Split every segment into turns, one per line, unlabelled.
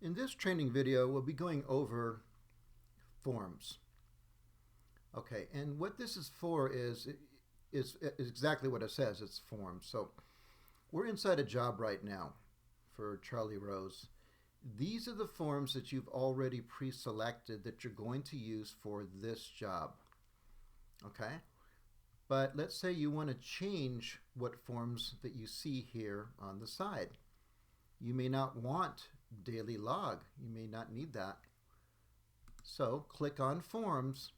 In this training video, we'll be going over forms. Okay, and what this is for is exactly what it says. It's forms. So we're inside a job right now for Charlie Rose. These are the forms that you've already pre-selected that you're going to use for this job. Okay, but let's say you want to change what forms that you see here on the side. You may not want daily log. You may not need that. So click on forms,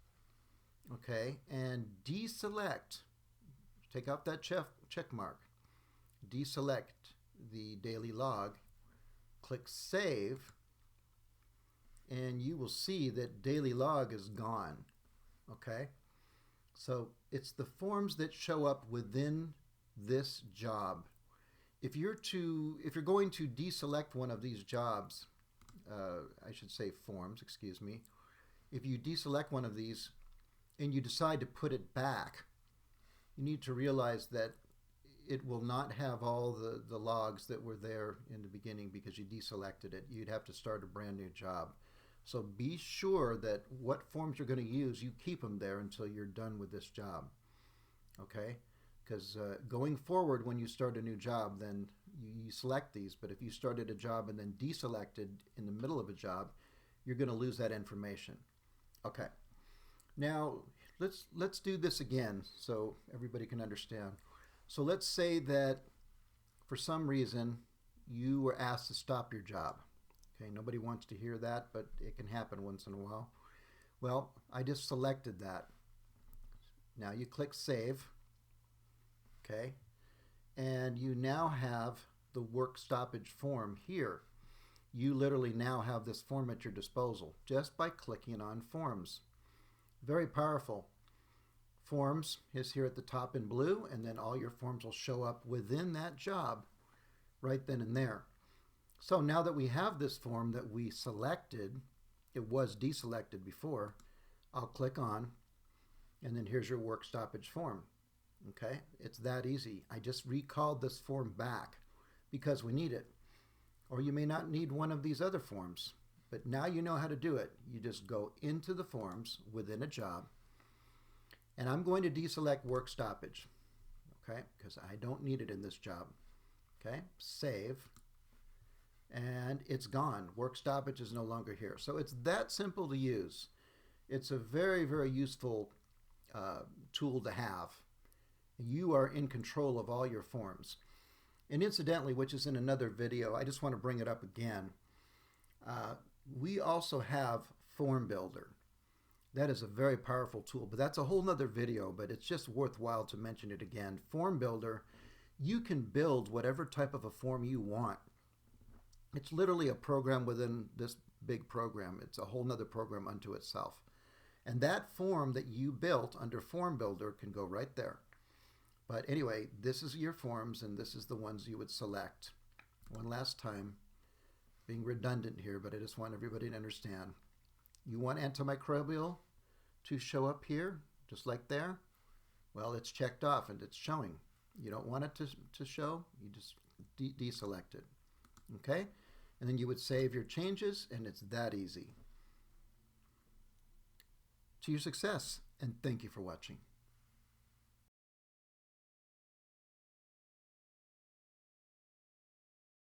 okay, and deselect. Take out that check mark. Deselect the daily log. Click save, and you will see that daily log is gone. Okay, so it's the forms that show up within this job. If you're going to deselect one of these jobs, I should say forms, excuse me. If you deselect one of these and you decide to put it back, you need to realize that it will not have all the logs that were there in the beginning because you deselected it. You'd have to start a brand new job. So be sure that what forms you're going to use, you keep them there until you're done with this job. Okay? Because going forward, when you start a new job, then you select these. But if you started a job and then deselected in the middle of a job, you're going to lose that information. Okay. Now let's do this again so everybody can understand. So let's say that for some reason you were asked to stop your job. Okay, nobody wants to hear that, but it can happen once in a while. Well, I just selected that. Now you click save. Okay, and you now have the work stoppage form here. You literally now have this form at your disposal just by clicking on forms. Very powerful. Forms is here at the top in blue, and then all your forms will show up within that job right then and there. So now that we have this form that we selected, it was deselected before, I'll click on, and then here's your work stoppage form. Okay, it's that easy. I just recalled this form back because we need it. Or you may not need one of these other forms, but now you know how to do it. You just go into the forms within a job, and I'm going to deselect work stoppage, okay, because I don't need it in this job. Okay, save, and it's gone. Work stoppage is no longer here. So it's that simple to use. It's a very, very useful tool to have. You are in control of all your forms. And incidentally, which is in another video, I just want to bring it up again. We also have Form Builder. That is a very powerful tool, but that's a whole nother video, but it's just worthwhile to mention it again. Form Builder, you can build whatever type of a form you want. It's literally a program within this big program. It's a whole nother program unto itself. And that form that you built under Form Builder can go right there. But anyway, this is your forms, and this is the ones you would select. One last time, being redundant here, but I just want everybody to understand. You want antimicrobial to show up here, just like there? Well, it's checked off and it's showing. You don't want it to show, you just deselect it. Okay? And then you would save your changes, and it's that easy. To your success, and thank you for watching.